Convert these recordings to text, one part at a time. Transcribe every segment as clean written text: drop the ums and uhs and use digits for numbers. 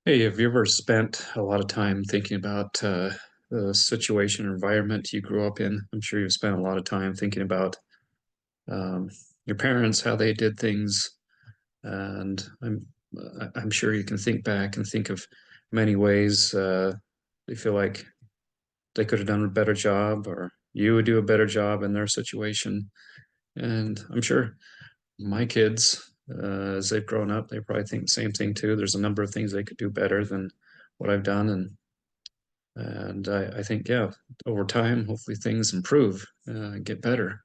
Hey, have you ever spent a lot of time thinking about the situation or environment you grew up in? I'm sure you've spent a lot of time thinking about um, your parents, how they did things, and I'm sure you can think back and think of many ways you feel like they could have done a better job, or you would do a better job in their situation. And I'm sure my kids, as they've grown up, they probably think the same thing too. There's a number of things they could do better than what I've done, and I think, yeah, over time, hopefully things improve, get better.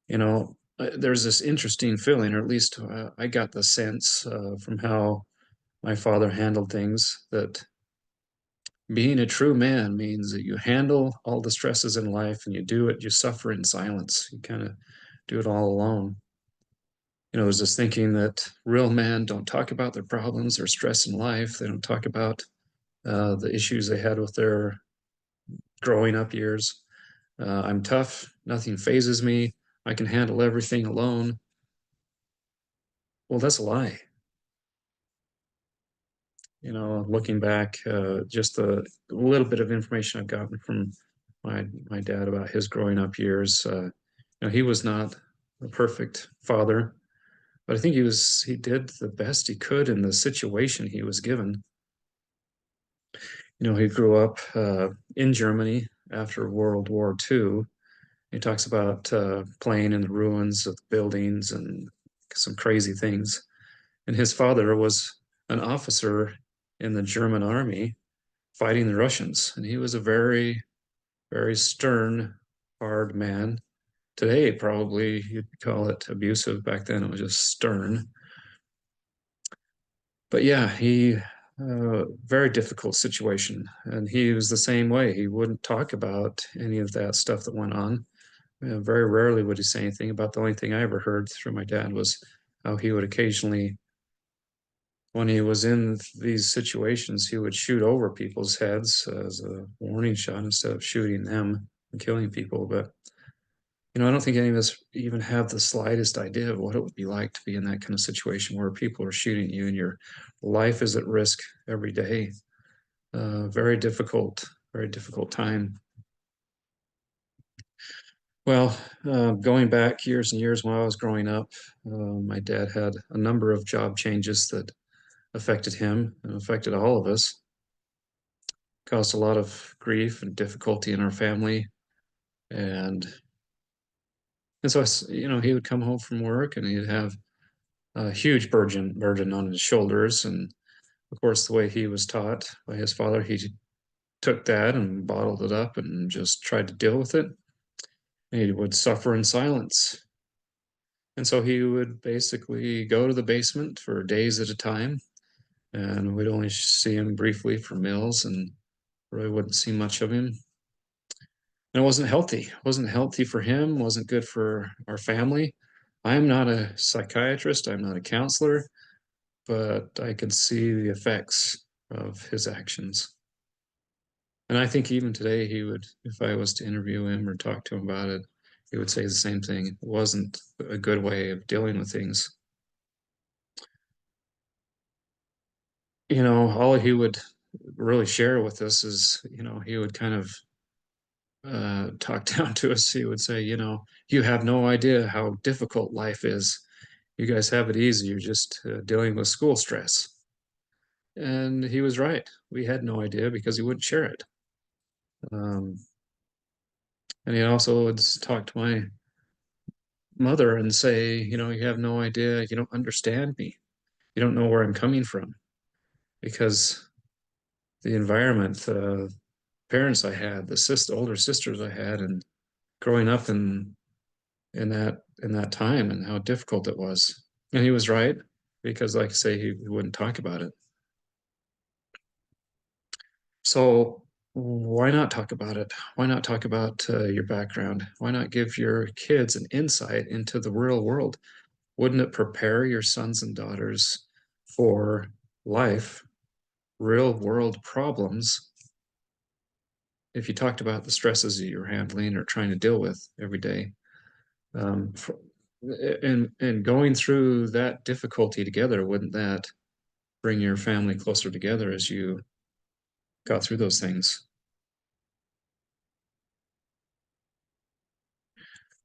There's this interesting feeling, or at least I got the sense from how my father handled things, that being a true man means that you handle all the stresses in life and you do it, you suffer in silence. You kind of do it all alone. There's this thinking that real men don't talk about their problems or stress in life. They don't talk about the issues they had with their growing up years. I'm tough. Nothing phases me. I can handle everything alone. Well, that's a lie. Looking back, just the little bit of information I've gotten from my dad about his growing up years, he was not a perfect father, but I think he did the best he could in the situation he was given. He grew up in Germany after World War II. He talks about playing in the ruins of the buildings and some crazy things. And his father was an officer in the German army fighting the Russians. And he was a very, very stern, hard man. Today, probably you'd call it abusive. Back then, it was just stern. But yeah, very difficult situation. And he was the same way. He wouldn't talk about any of that stuff that went on. Very rarely would he say anything about. The only thing I ever heard through my dad was how he would occasionally, when he was in these situations, he would shoot over people's heads as a warning shot instead of shooting them and killing people. But I don't think any of us even have the slightest idea of what it would be like to be in that kind of situation where people are shooting you and your life is at risk every day. Very difficult time. Well, going back years and years when I was growing up, my dad had a number of job changes that affected him and affected all of us, caused a lot of grief and difficulty in our family. And he would come home from work and he'd have a huge burden on his shoulders. And of course, the way he was taught by his father, he took that and bottled it up and just tried to deal with it. And he would suffer in silence. And so he would basically go to the basement for days at a time, and we'd only see him briefly for meals and really wouldn't see much of him. And it wasn't healthy. It wasn't healthy for him, wasn't good for our family. I'm not a psychiatrist, I'm not a counselor, but I can see the effects of his actions. And I think even today he would, if I was to interview him or talk to him about it, he would say the same thing. It wasn't a good way of dealing with things. All he would really share with us is, he would kind of talk down to us. He would say, you have no idea how difficult life is. You guys have it easy. You're just dealing with school stress. And he was right. We had no idea because he wouldn't share it. Um, and he also would talk to my mother and say, you have no idea. You don't understand me. You don't know where I'm coming from because the environment, the parents I had, older sisters I had, and growing up in that time and how difficult it was. And he was right because, like I say, he wouldn't talk about it. So why not talk about it? Why not talk about your background? Why not give your kids an insight into the real world? Wouldn't it prepare your sons and daughters for life, real world problems, if you talked about the stresses that you're handling or trying to deal with every day? Um, for, and going through that difficulty together, wouldn't that bring your family closer together as you got through those things.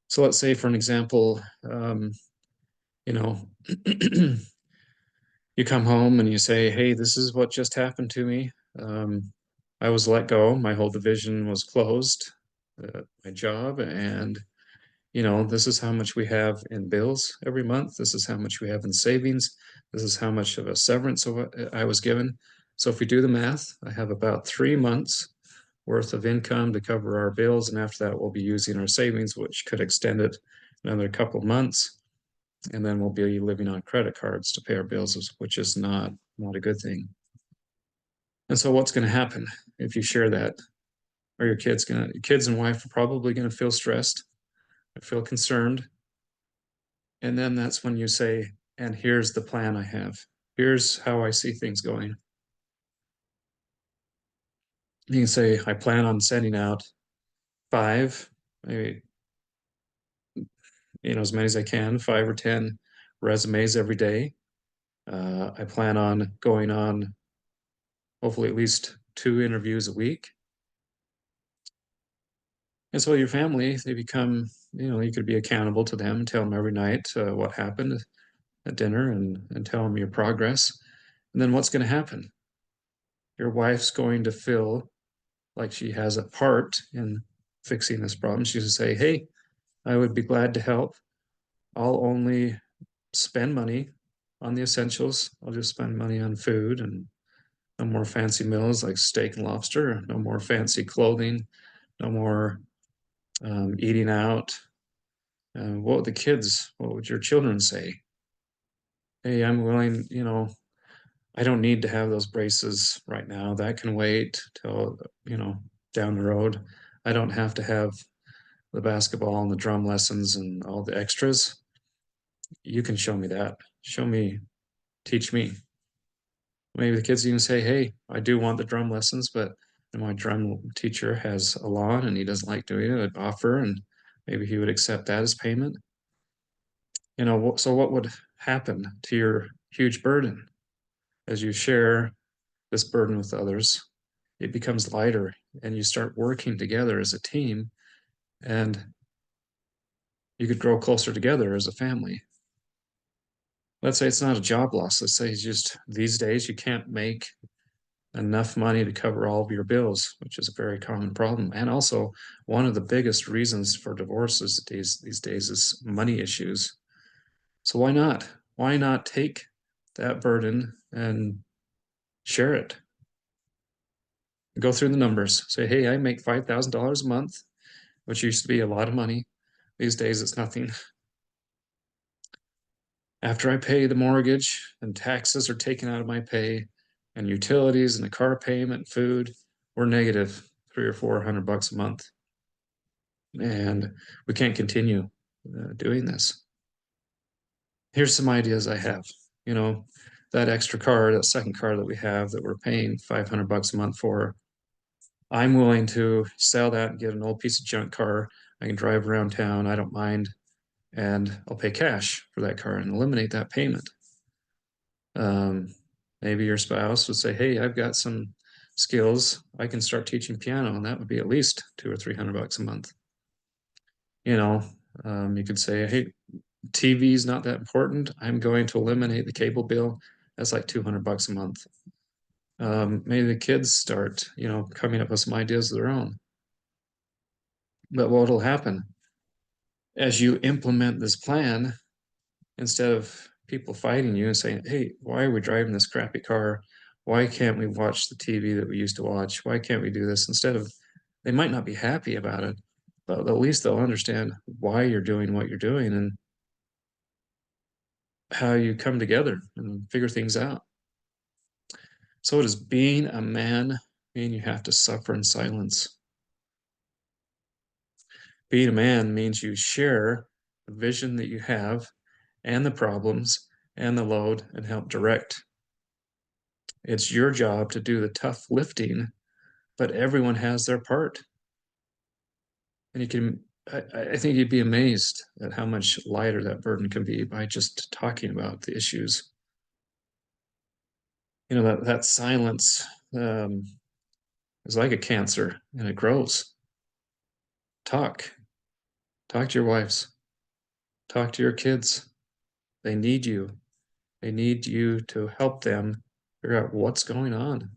So let's say, for an example, you know, you come home and you say, "Hey, this is what just happened to me. I was let go. My whole division was closed, my job, and this is how much we have in bills every month. This is how much we have in savings. This is how much of a severance I was given." So if we do the math, I have about 3 months worth of income to cover our bills, and after that, we'll be using our savings, which could extend it another couple of months, and then we'll be living on credit cards to pay our bills, which is not a good thing. And so, what's going to happen if you share that? Are your kids and wife are probably going to feel stressed, feel concerned, and then that's when you say, "And here's the plan I have. Here's how I see things going." You can say, "I plan on sending out five, maybe as many as I can, 5 or 10 resumes every day. I plan on going on hopefully at least 2 interviews a week." And so your family, they become, you could be accountable to them, tell them every night what happened at dinner, and tell them your progress. And then what's going to happen? Your wife's going to feel like she has a part in fixing this problem. She's going to say, "Hey, I would be glad to help. I'll only spend money on the essentials. I'll just spend money on food, and no more fancy meals like steak and lobster, no more fancy clothing, no more eating out." What would your children say? "Hey, I'm willing, I don't need to have those braces right now. That can wait till, down the road. I don't have to have the basketball and the drum lessons and all the extras. You can show me that. Show me, teach me." Maybe the kids even say, "Hey, I do want the drum lessons, but my drum teacher has a lawn and he doesn't like doing it. I'd offer, and maybe he would accept that as payment." So what would happen to your huge burden as you share this burden with others? It becomes lighter, and you start working together as a team, and you could grow closer together as a family. Let's say it's not a job loss. Let's say it's just these days you can't make enough money to cover all of your bills, which is a very common problem. And also, one of the biggest reasons for divorces these days is money issues. So why not? Why not take that burden and share it? Go through the numbers. Say, "Hey, I make $5,000 a month," which used to be a lot of money. These days, it's nothing. After I pay the mortgage and taxes are taken out of my pay, and utilities and the car payment, food, we're negative 300 or 400 bucks a month. And we can't continue doing this. Here's some ideas I have. You know, that extra car, that second car that we have that we're paying 500 bucks a month for, I'm willing to sell that and get an old piece of junk car. I can drive around town. I don't mind. And I'll pay cash for that car and eliminate that payment. Um, Maybe your spouse would say, "Hey, I've got some skills. I can start teaching piano," and that would be at least 200 or 300 bucks a month. You know, you could say, "Hey, TV is not that important. I'm going to eliminate the cable bill. That's like 200 bucks a month." Maybe the kids start, coming up with some ideas of their own. But what will happen as you implement this plan, instead of people fighting you and saying, "Hey, why are we driving this crappy car? Why can't we watch the TV that we used to watch? Why can't we do this?" Instead of, they might not be happy about it, but at least they'll understand why you're doing what you're doing and how you come together and figure things out. So does being a man mean you have to suffer in silence? Being a man means you share the vision that you have and the problems and the load and help direct. It's your job to do the tough lifting, but everyone has their part. And I think you'd be amazed at how much lighter that burden can be by just talking about the issues. that silence is like a cancer and it grows. Talk. Talk to your wives. Talk to your kids. They need you. They need you to help them figure out what's going on.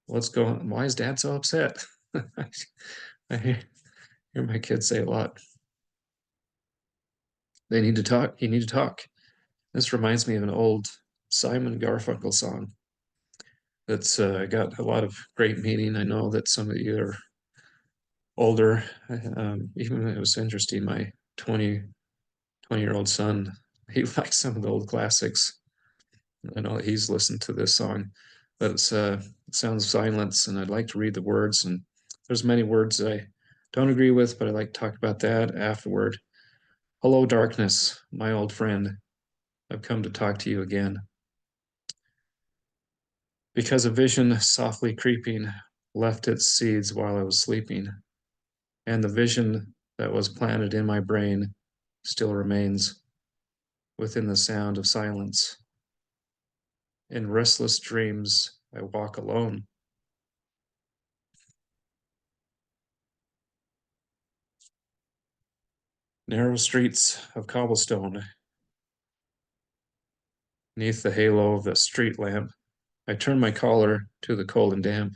Why is dad so upset? I hear my kids say a lot. They need to talk. You need to talk. This reminds me of an old Simon Garfunkel song that's got a lot of great meaning. I know that some of you are older. Even it was interesting. My 20-year-old son, he likes some of the old classics. I know that he's listened to this song, but it sounds silence, and I'd like to read the words. And there's many words that I don't agree with, but I like to talk about that afterward. Hello, darkness, my old friend. I've come to talk to you again. Because a vision softly creeping left its seeds while I was sleeping, and the vision that was planted in my brain still remains within the sound of silence. In restless dreams, I walk alone. Narrow streets of cobblestone. Neath the halo of the street lamp, I turned my collar to the cold and damp.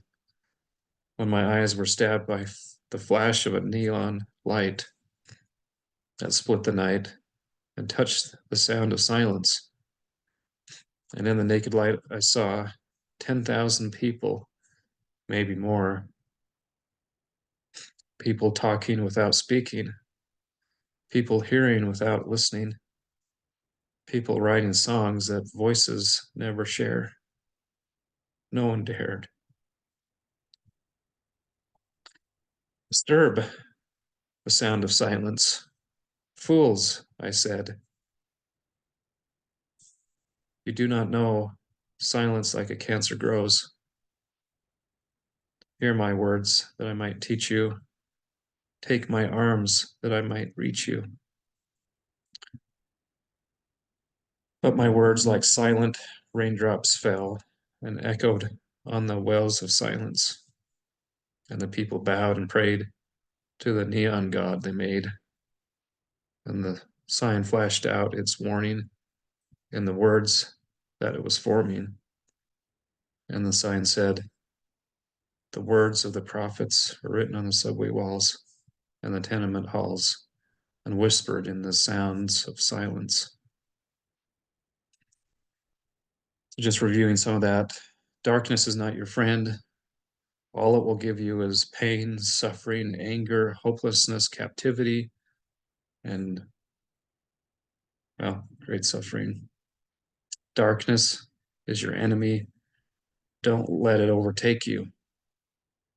When my eyes were stabbed by the flash of a neon light that split the night and touched the sound of silence. And in the naked light, I saw 10,000 people, maybe more, people talking without speaking, people hearing without listening, people writing songs that voices never share. No one dared disturb the sound of silence. Fools, I said, you do not know silence like a cancer grows. Hear my words that I might teach you. Take my arms that I might reach you. But my words, like silent raindrops, fell and echoed on the wells of silence. And the people bowed and prayed to the neon god they made. And the sign flashed out its warning in the words that it was forming. And the sign said, the words of the prophets are written on the subway walls and the tenement halls and whispered in the sounds of silence. Just reviewing some of that. Darkness is not your friend. All it will give you is pain, suffering, anger, hopelessness, captivity, and, well, great suffering. Darkness is your enemy. Don't let it overtake you.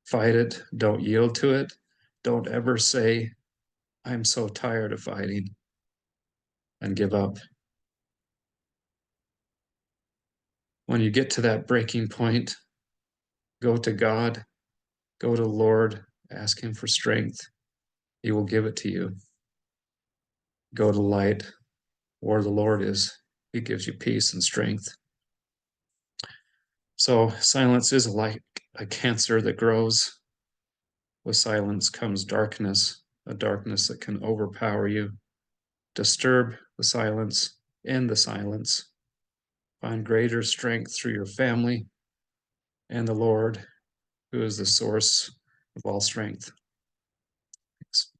Fight it. Don't yield to it. Don't ever say, I'm so tired of fighting, and give up. When you get to that breaking point, go to God, go to the Lord, ask Him for strength. He will give it to you. Go to light where the Lord is. He gives you peace and strength. So silence is like a cancer that grows. With silence comes darkness, a darkness that can overpower you. Disturb the silence, end the silence. Find greater strength through your family and the Lord, who is the source of all strength. Thanks.